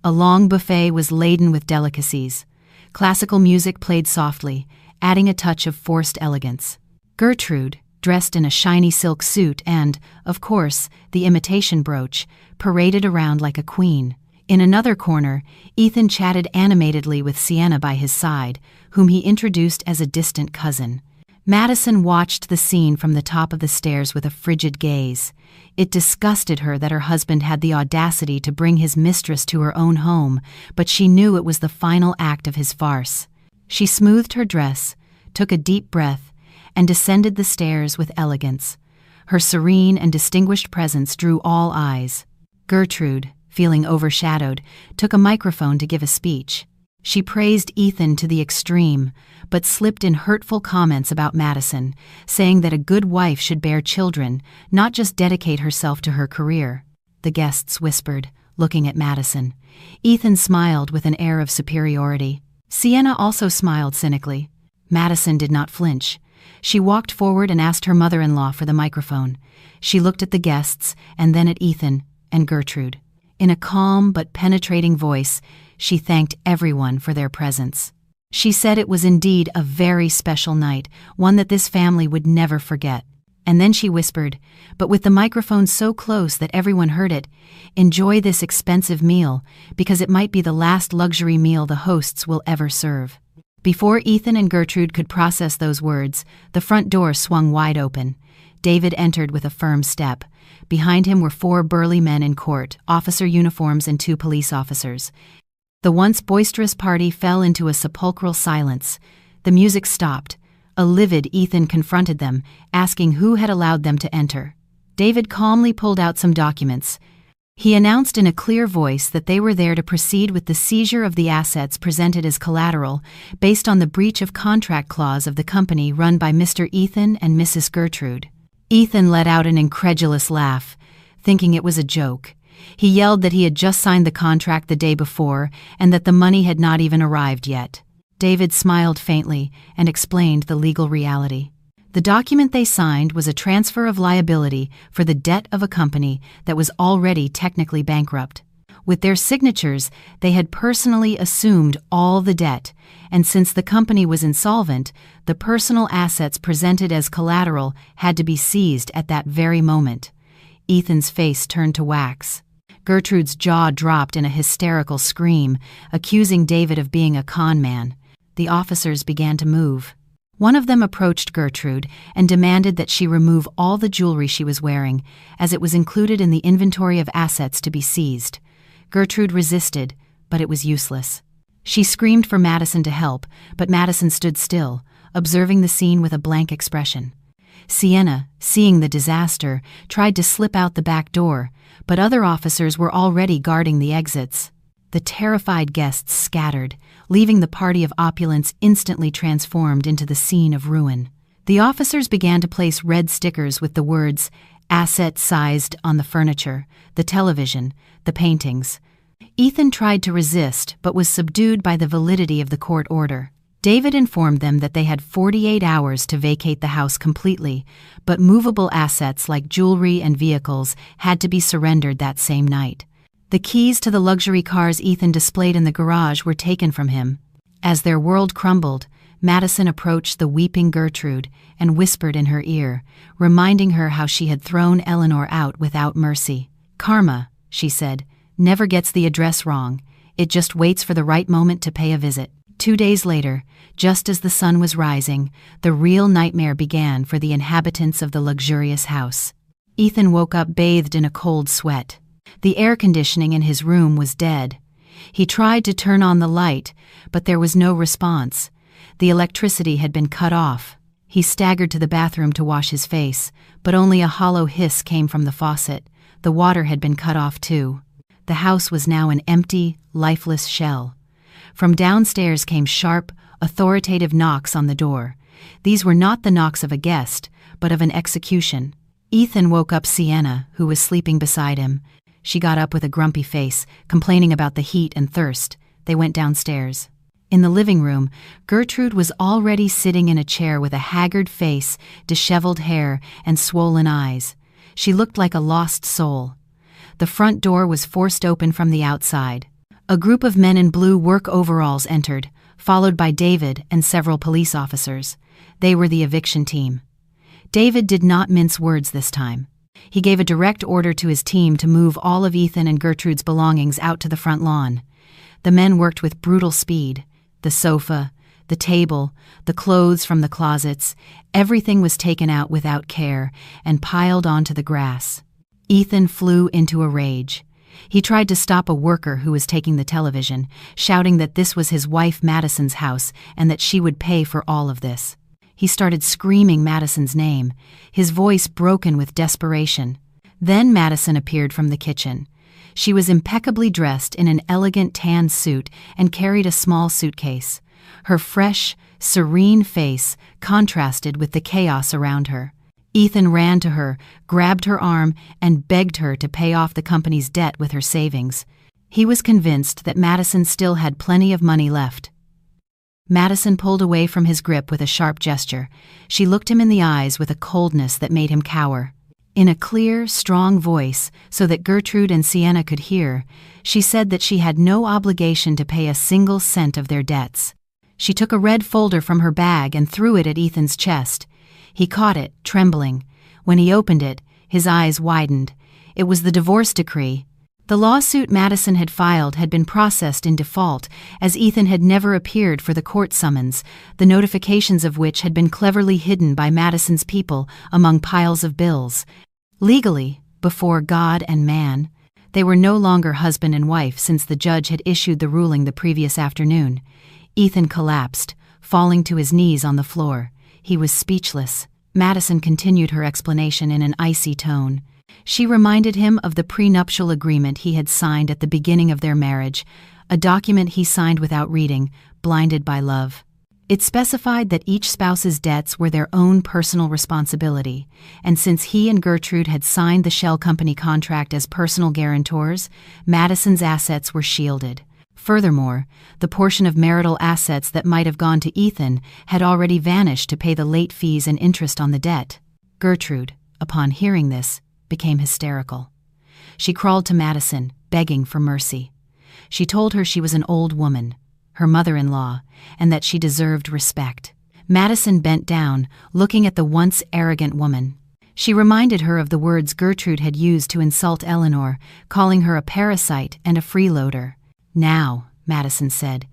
A long buffet was laden with delicacies. Classical music played softly, adding a touch of forced elegance. Gertrude, dressed in a shiny silk suit and, of course, the imitation brooch, paraded around like a queen. In another corner, Ethan chatted animatedly with Sienna by his side, whom he introduced as a distant cousin. Madison watched the scene from the top of the stairs with a frigid gaze. It disgusted her that her husband had the audacity to bring his mistress to her own home, but she knew it was the final act of his farce. She smoothed her dress, took a deep breath, and descended the stairs with elegance. Her serene and distinguished presence drew all eyes. Gertrude, feeling overshadowed, took a microphone to give a speech. She praised Ethan to the extreme, but slipped in hurtful comments about Madison, saying that a good wife should bear children, not just dedicate herself to her career. The guests whispered, looking at Madison. Ethan smiled with an air of superiority. Sienna also smiled cynically. Madison did not flinch. She walked forward and asked her mother-in-law for the microphone. She looked at the guests and then at Ethan and Gertrude. In a calm but penetrating voice, she thanked everyone for their presence. She said it was indeed a very special night, one that this family would never forget. And then she whispered, but with the microphone so close that everyone heard it, "Enjoy this expensive meal, because it might be the last luxury meal the hosts will ever serve." Before Ethan and Gertrude could process those words, the front door swung wide open. David entered with a firm step. Behind him were 4 burly men in court, officer uniforms and 2 police officers. The once boisterous party fell into a sepulchral silence. The music stopped. A livid Ethan confronted them, asking who had allowed them to enter. David calmly pulled out some documents. He announced in a clear voice that they were there to proceed with the seizure of the assets presented as collateral based on the breach of contract clause of the company run by Mr. Ethan and Mrs. Gertrude. Ethan let out an incredulous laugh, thinking it was a joke. He yelled that he had just signed the contract the day before and that the money had not even arrived yet. David smiled faintly and explained the legal reality. The document they signed was a transfer of liability for the debt of a company that was already technically bankrupt. With their signatures, they had personally assumed all the debt, and since the company was insolvent, the personal assets presented as collateral had to be seized at that very moment. Ethan's face turned to wax. Gertrude's jaw dropped in a hysterical scream, accusing David of being a con man. The officers began to move. One of them approached Gertrude and demanded that she remove all the jewelry she was wearing, as it was included in the inventory of assets to be seized. Gertrude resisted, but it was useless. She screamed for Madison to help, but Madison stood still, observing the scene with a blank expression. Sienna, seeing the disaster, tried to slip out the back door, but other officers were already guarding the exits. The terrified guests scattered, leaving the party of opulence instantly transformed into the scene of ruin. The officers began to place red stickers with the words, "asset sized" on the furniture, the television, the paintings. Ethan tried to resist, but was subdued by the validity of the court order. David informed them that they had 48 hours to vacate the house completely, but movable assets like jewelry and vehicles had to be surrendered that same night. The keys to the luxury cars Ethan displayed in the garage were taken from him. As their world crumbled, Madison approached the weeping Gertrude and whispered in her ear, reminding her how she had thrown Eleanor out without mercy. "Karma," she said, "never gets the address wrong. It just waits for the right moment to pay a visit." 2 days later, just as the sun was rising, the real nightmare began for the inhabitants of the luxurious house. Ethan woke up bathed in a cold sweat. The air conditioning in his room was dead. He tried to turn on the light, but there was no response. The electricity had been cut off. He staggered to the bathroom to wash his face, but only a hollow hiss came from the faucet. The water had been cut off too. The house was now an empty, lifeless shell. From downstairs came sharp, authoritative knocks on the door. These were not the knocks of a guest, but of an execution. Ethan woke up Sienna, who was sleeping beside him. She got up with a grumpy face, complaining about the heat and thirst. They went downstairs. In the living room, Gertrude was already sitting in a chair with a haggard face, disheveled hair, and swollen eyes. She looked like a lost soul. The front door was forced open from the outside. A group of men in blue work overalls entered, followed by David and several police officers. They were the eviction team. David did not mince words this time. He gave a direct order to his team to move all of Ethan and Gertrude's belongings out to the front lawn. The men worked with brutal speed. The sofa, the table, the clothes from the closets, everything was taken out without care and piled onto the grass. Ethan flew into a rage. He tried to stop a worker who was taking the television, shouting that this was his wife Madison's house and that she would pay for all of this. He started screaming Madison's name, his voice broken with desperation. Then Madison appeared from the kitchen. She was impeccably dressed in an elegant tan suit and carried a small suitcase. Her fresh, serene face contrasted with the chaos around her. Ethan ran to her, grabbed her arm, and begged her to pay off the company's debt with her savings. He was convinced that Madison still had plenty of money left. Madison pulled away from his grip with a sharp gesture. She looked him in the eyes with a coldness that made him cower. In a clear, strong voice, so that Gertrude and Sienna could hear, she said that she had no obligation to pay a single cent of their debts. She took a red folder from her bag and threw it at Ethan's chest. He caught it, trembling. When he opened it, his eyes widened. It was the divorce decree. The lawsuit Madison had filed had been processed in default, as Ethan had never appeared for the court summons, the notifications of which had been cleverly hidden by Madison's people among piles of bills. Legally, before God and man, they were no longer husband and wife since the judge had issued the ruling the previous afternoon. Ethan collapsed, falling to his knees on the floor. He was speechless. Madison continued her explanation in an icy tone. She reminded him of the prenuptial agreement he had signed at the beginning of their marriage, a document he signed without reading, blinded by love. It specified that each spouse's debts were their own personal responsibility, and since he and Gertrude had signed the shell company contract as personal guarantors, Madison's assets were shielded. Furthermore, the portion of marital assets that might have gone to Ethan had already vanished to pay the late fees and interest on the debt. Gertrude, upon hearing this, became hysterical. She crawled to Madison, begging for mercy. She told her she was an old woman, her mother-in-law, and that she deserved respect. Madison bent down, looking at the once arrogant woman. She reminded her of the words Gertrude had used to insult Eleanor, calling her a parasite and a freeloader. "Now," Madison said,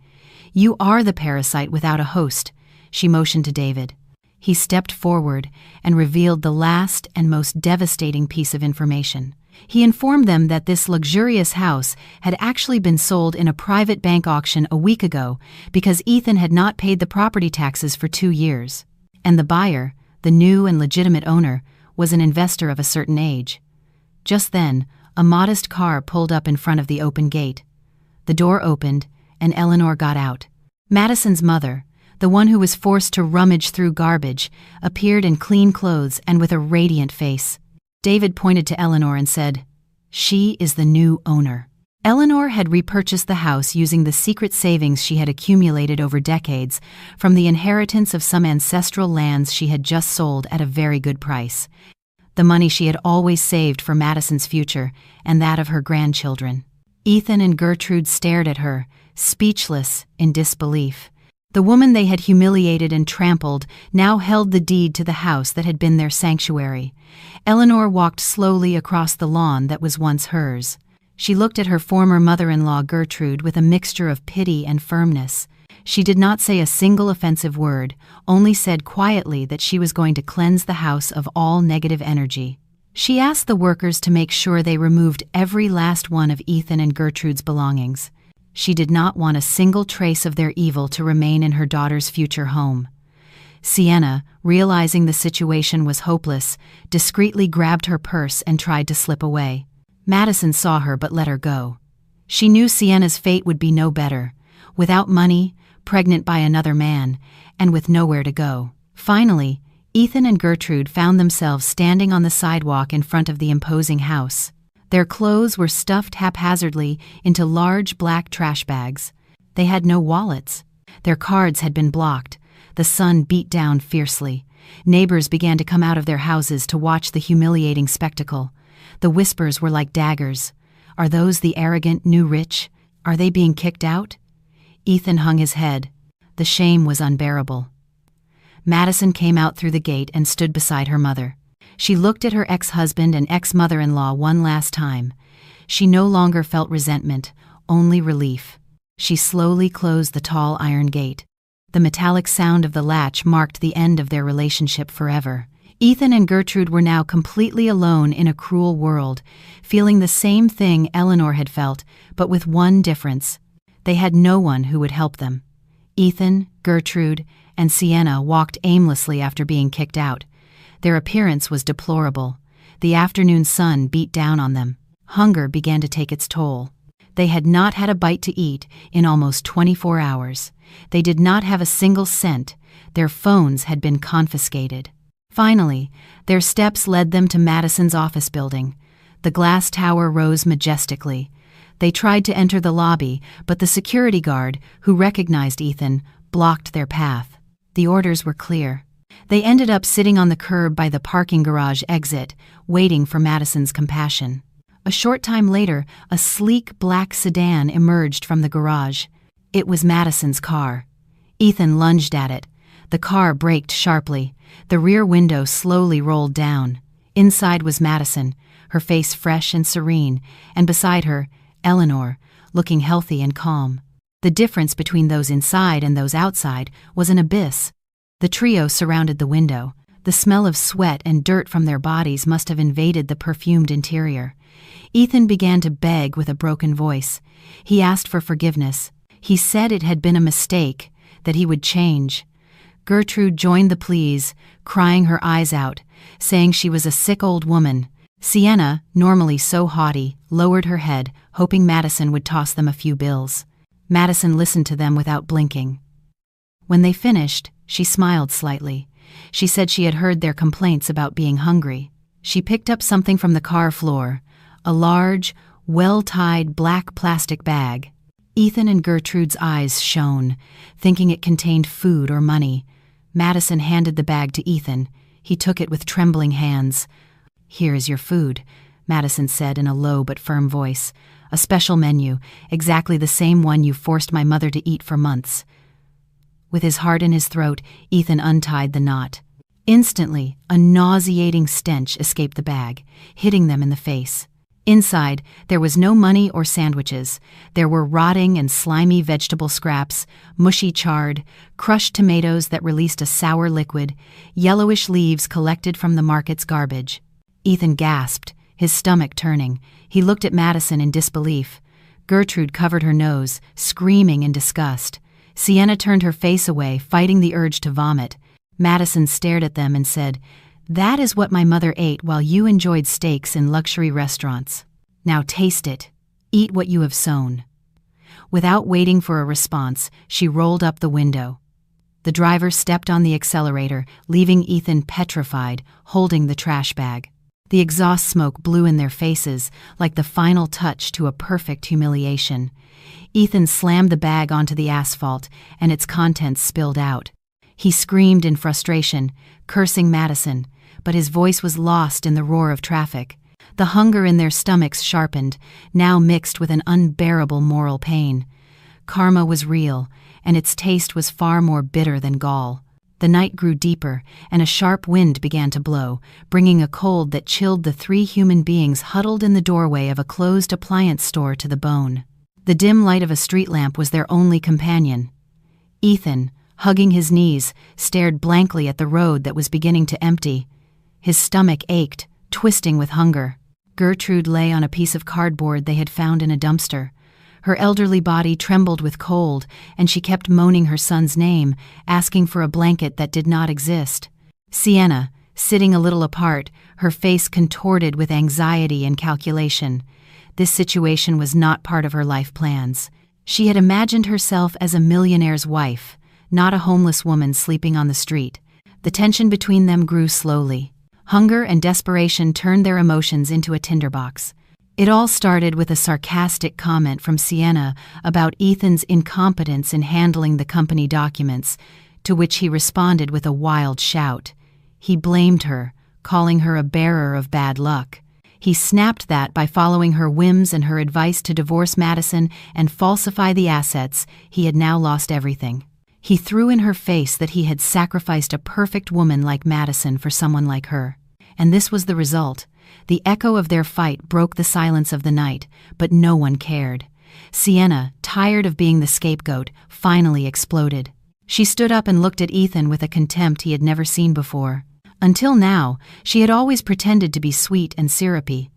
"you are the parasite without a host." She motioned to David. He stepped forward and revealed the last and most devastating piece of information. He informed them that this luxurious house had actually been sold in a private bank auction a week ago because Ethan had not paid the property taxes for 2 years. And the buyer, the new and legitimate owner, was an investor of a certain age. Just then, a modest car pulled up in front of the open gate. The door opened, and Eleanor got out. Madison's mother, the one who was forced to rummage through garbage, appeared in clean clothes and with a radiant face. David pointed to Eleanor and said, "She is the new owner." Eleanor had repurchased the house using the secret savings she had accumulated over decades from the inheritance of some ancestral lands she had just sold at a very good price. The money she had always saved for Madison's future and that of her grandchildren. Ethan and Gertrude stared at her, speechless in disbelief. The woman they had humiliated and trampled now held the deed to the house that had been their sanctuary. Eleanor walked slowly across the lawn that was once hers. She looked at her former mother-in-law Gertrude with a mixture of pity and firmness. She did not say a single offensive word, only said quietly that she was going to cleanse the house of all negative energy. She asked the workers to make sure they removed every last one of Ethan and Gertrude's belongings. She did not want a single trace of their evil to remain in her daughter's future home. Sienna, realizing the situation was hopeless, discreetly grabbed her purse and tried to slip away. Madison saw her but let her go. She knew Sienna's fate would be no better, without money, pregnant by another man, and with nowhere to go. Finally, Ethan and Gertrude found themselves standing on the sidewalk in front of the imposing house. Their clothes were stuffed haphazardly into large black trash bags. They had no wallets. Their cards had been blocked. The sun beat down fiercely. Neighbors began to come out of their houses to watch the humiliating spectacle. The whispers were like daggers. Are those the arrogant new rich? Are they being kicked out? Ethan hung his head. The shame was unbearable. Madison came out through the gate and stood beside her mother. She looked at her ex-husband and ex-mother-in-law one last time. She no longer felt resentment, only relief. She slowly closed the tall iron gate. The metallic sound of the latch marked the end of their relationship forever. Ethan and Gertrude were now completely alone in a cruel world, feeling the same thing Eleanor had felt, but with one difference. They had no one who would help them. Ethan, Gertrude, and Sienna walked aimlessly after being kicked out. Their appearance was deplorable. The afternoon sun beat down on them. Hunger began to take its toll. They had not had a bite to eat in almost 24 hours. They did not have a single cent. Their phones had been confiscated. Finally, their steps led them to Madison's office building. The glass tower rose majestically. They tried to enter the lobby, but the security guard, who recognized Ethan, blocked their path. The orders were clear. They ended up sitting on the curb by the parking garage exit, waiting for Madison's compassion. A short time later, a sleek black sedan emerged from the garage. It was Madison's car. Ethan lunged at it. The car braked sharply. The rear window slowly rolled down. Inside was Madison, her face fresh and serene, and beside her, Eleanor, looking healthy and calm. The difference between those inside and those outside was an abyss. The trio surrounded the window. The smell of sweat and dirt from their bodies must have invaded the perfumed interior. Ethan began to beg with a broken voice. He asked for forgiveness. He said it had been a mistake, that he would change. Gertrude joined the pleas, crying her eyes out, saying she was a sick old woman. Sienna, normally so haughty, lowered her head, hoping Madison would toss them a few bills. Madison listened to them without blinking. When they finished, she smiled slightly. She said she had heard their complaints about being hungry. She picked up something from the car floor, a large, well-tied black plastic bag. Ethan and Gertrude's eyes shone, thinking it contained food or money. Madison handed the bag to Ethan. He took it with trembling hands. "Here is your food," Madison said in a low but firm voice. "A special menu, exactly the same one you forced my mother to eat for months." With his heart in his throat, Ethan untied the knot. Instantly, a nauseating stench escaped the bag, hitting them in the face. Inside, there was no money or sandwiches. There were rotting and slimy vegetable scraps, mushy chard, crushed tomatoes that released a sour liquid, yellowish leaves collected from the market's garbage. Ethan gasped, his stomach turning. He looked at Madison in disbelief. Gertrude covered her nose, screaming in disgust. Sienna turned her face away, fighting the urge to vomit. Madison stared at them and said, "That is what my mother ate while you enjoyed steaks in luxury restaurants. Now taste it. Eat what you have sown." Without waiting for a response, she rolled up the window. The driver stepped on the accelerator, leaving Ethan petrified, holding the trash bag. The exhaust smoke blew in their faces, like the final touch to a perfect humiliation. Ethan slammed the bag onto the asphalt, and its contents spilled out. He screamed in frustration, cursing Madison, but his voice was lost in the roar of traffic. The hunger in their stomachs sharpened, now mixed with an unbearable moral pain. Karma was real, and its taste was far more bitter than gall. The night grew deeper, and a sharp wind began to blow, bringing a cold that chilled the three human beings huddled in the doorway of a closed appliance store to the bone. The dim light of a street lamp was their only companion. Ethan, hugging his knees, stared blankly at the road that was beginning to empty. His stomach ached, twisting with hunger. Gertrude lay on a piece of cardboard they had found in a dumpster. Her elderly body trembled with cold, and she kept moaning her son's name, asking for a blanket that did not exist. Sienna, sitting a little apart, her face contorted with anxiety and calculation. This situation was not part of her life plans. She had imagined herself as a millionaire's wife, not a homeless woman sleeping on the street. The tension between them grew slowly. Hunger and desperation turned their emotions into a tinderbox. It all started with a sarcastic comment from Sienna about Ethan's incompetence in handling the company documents, to which he responded with a wild shout. He blamed her, calling her a bearer of bad luck. He snapped that by following her whims and her advice to divorce Madison and falsify the assets, he had now lost everything. He threw in her face that he had sacrificed a perfect woman like Madison for someone like her. And this was the result. The echo of their fight broke the silence of the night, but no one cared. Sienna, tired of being the scapegoat, finally exploded. She stood up and looked at Ethan with a contempt he had never seen before. Until now, she had always pretended to be sweet and syrupy.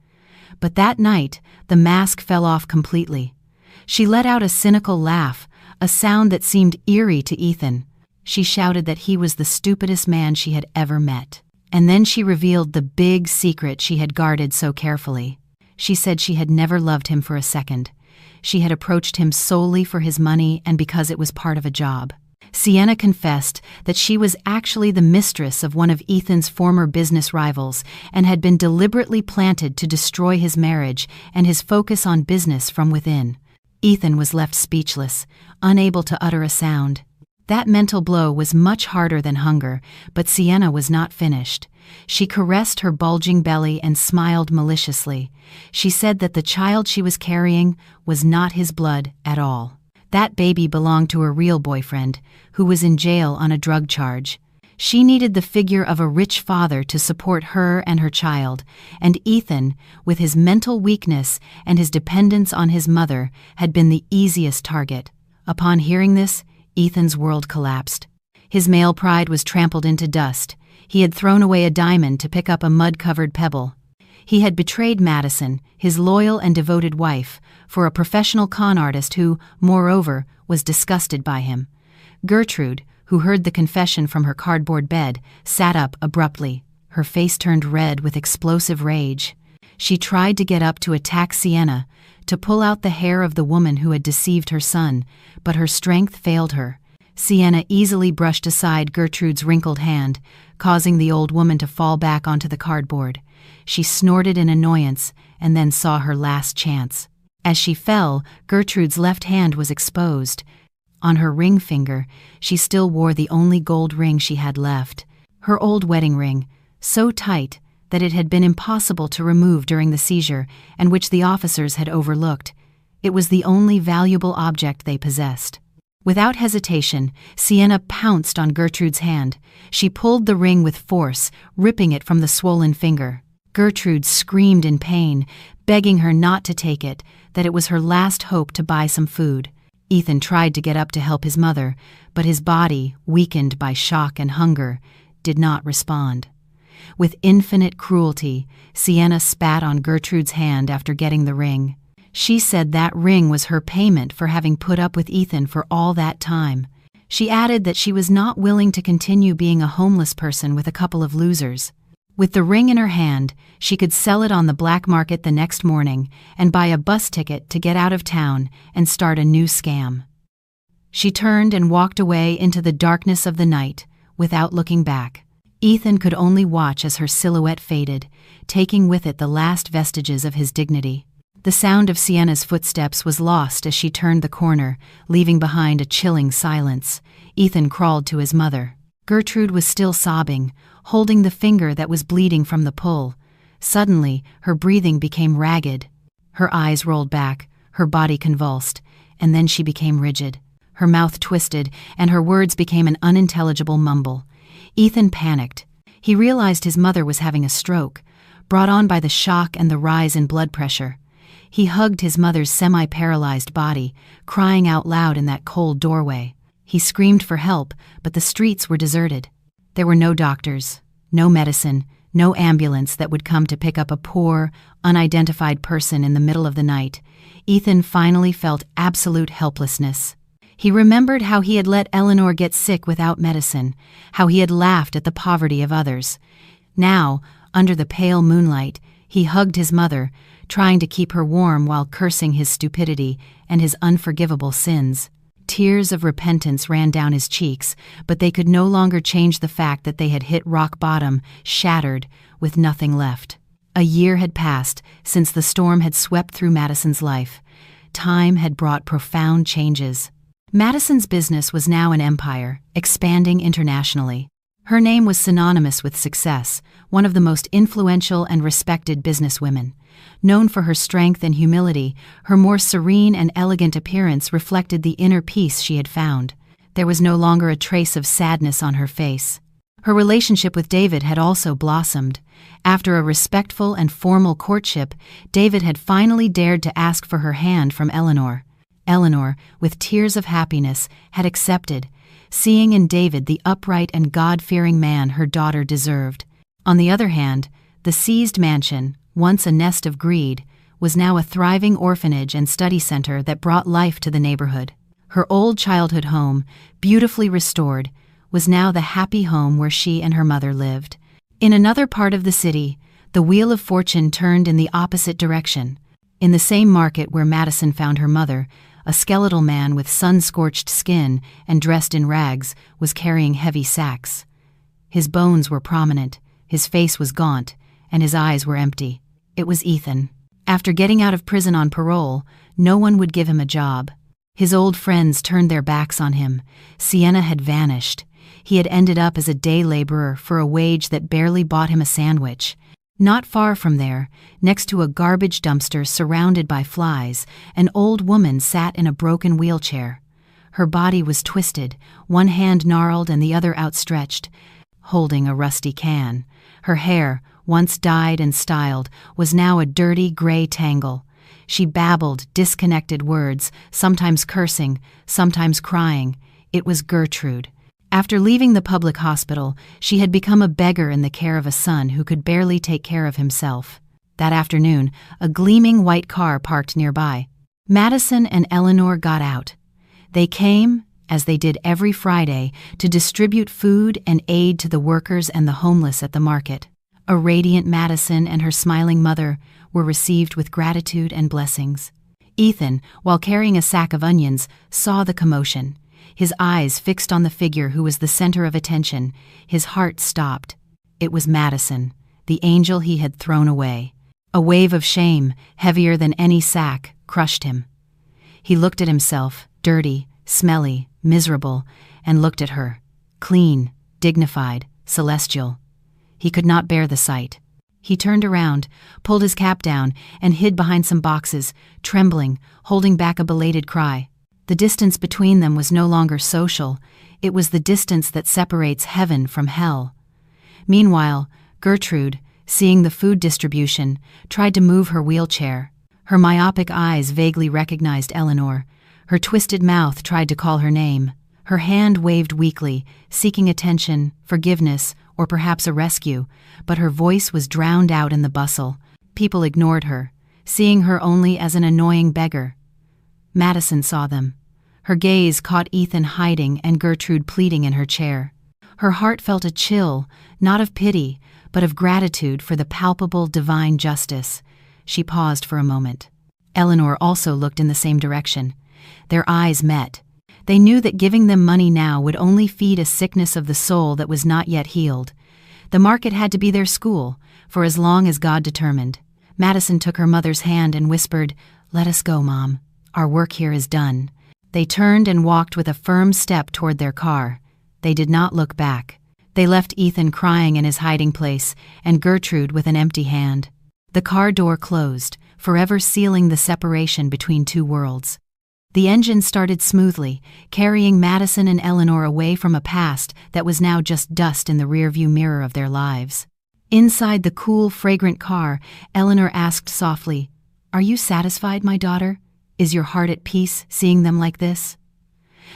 But that night, the mask fell off completely. She let out a cynical laugh, a sound that seemed eerie to Ethan. She shouted that he was the stupidest man she had ever met. And then she revealed the big secret she had guarded so carefully. She said she had never loved him for a second. She had approached him solely for his money and because it was part of a job. Sienna confessed that she was actually the mistress of one of Ethan's former business rivals and had been deliberately planted to destroy his marriage and his focus on business from within. Ethan was left speechless, unable to utter a sound. That mental blow was much harder than hunger, but Sienna was not finished. She caressed her bulging belly and smiled maliciously. She said that the child she was carrying was not his blood at all. That baby belonged to her real boyfriend, who was in jail on a drug charge. She needed the figure of a rich father to support her and her child, and Ethan, with his mental weakness and his dependence on his mother, had been the easiest target. Upon hearing this, Ethan's world collapsed. His male pride was trampled into dust. He had thrown away a diamond to pick up a mud-covered pebble. He had betrayed Madison, his loyal and devoted wife, for a professional con artist who, moreover, was disgusted by him. Gertrude, who heard the confession from her cardboard bed, sat up abruptly. Her face turned red with explosive rage. She tried to get up to attack Sienna, to pull out the hair of the woman who had deceived her son, but her strength failed her. Sienna easily brushed aside Gertrude's wrinkled hand, causing the old woman to fall back onto the cardboard. She snorted in annoyance and then saw her last chance. As she fell, Gertrude's left hand was exposed. On her ring finger, she still wore the only gold ring she had left, her old wedding ring, so tight that it had been impossible to remove during the seizure and which the officers had overlooked. It was the only valuable object they possessed. Without hesitation, Sienna pounced on Gertrude's hand. She pulled the ring with force, ripping it from the swollen finger. Gertrude screamed in pain, begging her not to take it, that it was her last hope to buy some food. Ethan tried to get up to help his mother, but his body, weakened by shock and hunger, did not respond. With infinite cruelty, Sienna spat on Gertrude's hand after getting the ring. She said that ring was her payment for having put up with Ethan for all that time. She added that she was not willing to continue being a homeless person with a couple of losers. With the ring in her hand, she could sell it on the black market the next morning and buy a bus ticket to get out of town and start a new scam. She turned and walked away into the darkness of the night, without looking back. Ethan could only watch as her silhouette faded, taking with it the last vestiges of his dignity. The sound of Sienna's footsteps was lost as she turned the corner, leaving behind a chilling silence. Ethan crawled to his mother. Gertrude was still sobbing, holding the finger that was bleeding from the pull. Suddenly, her breathing became ragged. Her eyes rolled back, her body convulsed, and then she became rigid. Her mouth twisted, and her words became an unintelligible mumble. Ethan panicked. He realized his mother was having a stroke, brought on by the shock and the rise in blood pressure. He hugged his mother's semi-paralyzed body, crying out loud in that cold doorway. He screamed for help, but the streets were deserted. There were no doctors, no medicine, no ambulance that would come to pick up a poor, unidentified person in the middle of the night. Ethan finally felt absolute helplessness. He remembered how he had let Eleanor get sick without medicine, how he had laughed at the poverty of others. Now, under the pale moonlight, he hugged his mother, trying to keep her warm while cursing his stupidity and his unforgivable sins. Tears of repentance ran down his cheeks, but they could no longer change the fact that they had hit rock bottom, shattered, with nothing left. A year had passed since the storm had swept through Madison's life. Time had brought profound changes. Madison's business was now an empire, expanding internationally. Her name was synonymous with success, one of the most influential and respected businesswomen. Known for her strength and humility, her more serene and elegant appearance reflected the inner peace she had found. There was no longer a trace of sadness on her face. Her relationship with David had also blossomed. After a respectful and formal courtship, David had finally dared to ask for her hand from Eleanor. Eleanor, with tears of happiness, had accepted, seeing in David the upright and God-fearing man her daughter deserved. On the other hand, the seized mansion, once a nest of greed, was now a thriving orphanage and study center that brought life to the neighborhood. Her old childhood home, beautifully restored, was now the happy home where she and her mother lived. In another part of the city, the wheel of fortune turned in the opposite direction. In the same market where Madison found her mother, a skeletal man with sun-scorched skin and dressed in rags was carrying heavy sacks. His bones were prominent, his face was gaunt, and his eyes were empty. It was Ethan. After getting out of prison on parole, no one would give him a job. His old friends turned their backs on him. Sienna had vanished. He had ended up as a day laborer for a wage that barely bought him a sandwich. Not far from there, next to a garbage dumpster surrounded by flies, an old woman sat in a broken wheelchair. Her body was twisted, one hand gnarled and the other outstretched, holding a rusty can. Her hair, once dyed and styled, was now a dirty gray tangle. She babbled disconnected words, sometimes cursing, sometimes crying. It was Gertrude. After leaving the public hospital, she had become a beggar in the care of a son who could barely take care of himself. That afternoon, a gleaming white car parked nearby. Madison and Eleanor got out. They came, as they did every Friday, to distribute food and aid to the workers and the homeless at the market. A radiant Madison and her smiling mother were received with gratitude and blessings. Ethan, while carrying a sack of onions, saw the commotion. His eyes fixed on the figure who was the center of attention, his heart stopped. It was Madison, the angel he had thrown away. A wave of shame, heavier than any sack, crushed him. He looked at himself, dirty, smelly, miserable, and looked at her, clean, dignified, celestial. He could not bear the sight. He turned around, pulled his cap down, and hid behind some boxes, trembling, holding back a belated cry. The distance between them was no longer social, it was the distance that separates heaven from hell. Meanwhile, Gertrude, seeing the food distribution, tried to move her wheelchair. Her myopic eyes vaguely recognized Eleanor. Her twisted mouth tried to call her name. Her hand waved weakly, seeking attention, forgiveness, or perhaps a rescue, but her voice was drowned out in the bustle. People ignored her, seeing her only as an annoying beggar. Madison saw them. Her gaze caught Ethan hiding and Gertrude pleading in her chair. Her heart felt a chill, not of pity, but of gratitude for the palpable divine justice. She paused for a moment. Eleanor also looked in the same direction. Their eyes met. They knew that giving them money now would only feed a sickness of the soul that was not yet healed. The market had to be their school, for as long as God determined. Madison took her mother's hand and whispered, "Let us go, Mom. Our work here is done." They turned and walked with a firm step toward their car. They did not look back. They left Ethan crying in his hiding place and Gertrude with an empty hand. The car door closed, forever sealing the separation between two worlds. The engine started smoothly, carrying Madison and Eleanor away from a past that was now just dust in the rearview mirror of their lives. Inside the cool, fragrant car, Eleanor asked softly, "Are you satisfied, my daughter? Is your heart at peace seeing them like this?"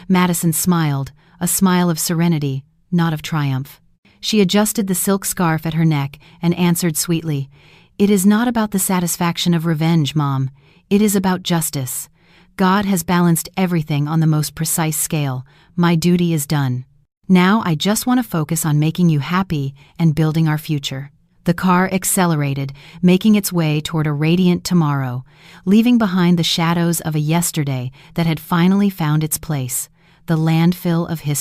Madison smiled, a smile of serenity, not of triumph. She adjusted the silk scarf at her neck and answered sweetly, "It is not about the satisfaction of revenge, Mom. It is about justice. God has balanced everything on the most precise scale. My duty is done. Now I just want to focus on making you happy and building our future." The car accelerated, making its way toward a radiant tomorrow, leaving behind the shadows of a yesterday that had finally found its place, the landfill of history.